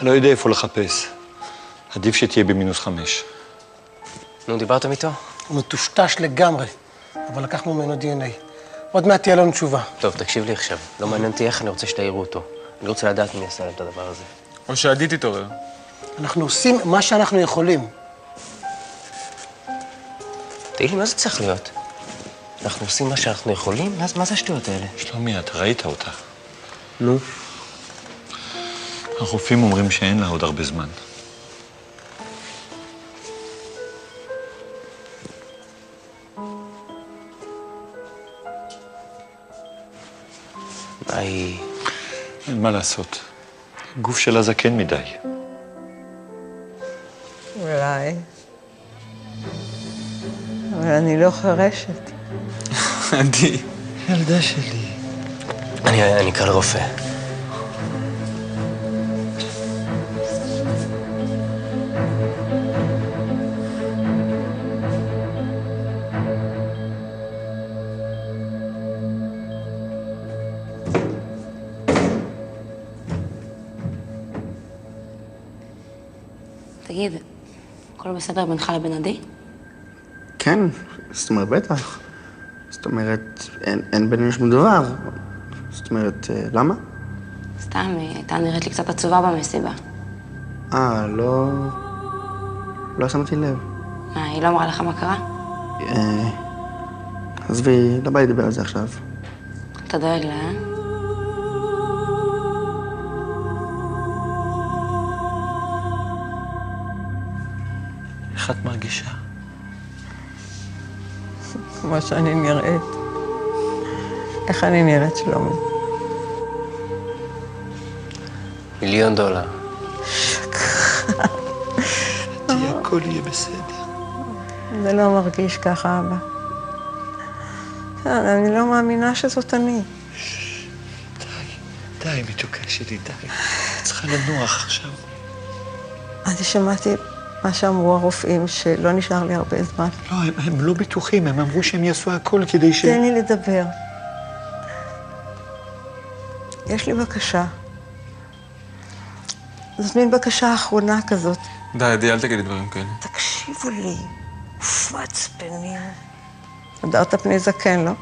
אתה לא יודע איפה לחפש. עדיף שתהיה ב-5. נו, דיברתם איתו? הוא מטושטש לגמרי, אבל לקחנו ממנו DNA. עוד מעט תהיה לנו תשובה. טוב, תקשיב לי עכשיו. לא מעניין אותי איך, אני רוצה שתעירו אותו. אני רוצה לדעת מי עשה להם את הדבר הזה. או שעדי תתעורר. אנחנו עושים מה שאנחנו יכולים. תגיד לי, מה זה צריך להיות? אנחנו עושים מה שאנחנו יכולים? מה זה השטויות האלה? שלומי, אתה ראית אותה. נו. הרופאים אומרים שאין לה עוד הרבה זמן. מה היא... אין מה לעשות. הגוף שלה זקן מדי. אולי. אבל אני לא חרשת. עדי. ילדה שלי. אני אקרא לרופא. תגיד, הכל בסדר בינך לבין עדי? כן, זאת אומרת, בטח. זאת אומרת, אין בינינו שום דבר. זאת אומרת, למה? סתם, היא הייתה נראית לי קצת עצובה במסיבה. לא שמתי לב. מה, היא לא אמרה לך מה קרה? עזבי, לא בא לי לדבר על זה עכשיו. אתה דואג לה, אה? איך את מרגישה? כמו שאני נראית. איך אני נראית, שלומי? $1,000,000. תהיה, הכל יהיה בסדר. זה לא מרגיש ככה, אבא. אני לא מאמינה שזאת אני. די, מתוקה שלי, די. צריכה לנוח עכשיו. אני שמעתי מה שאמרו הרופאים, שלא נשאר לי הרבה זמן. לא, הם לא בטוחים, הם אמרו שהם יעשו הכל כדי ש... תן לי לדבר. יש לי בקשה. זאת מין בקשה אחרונה כזאת. די, עדי, אל תגידי דברים כאלה. תקשיבו לי, מעצבנים. הדרת פני זקן, לא?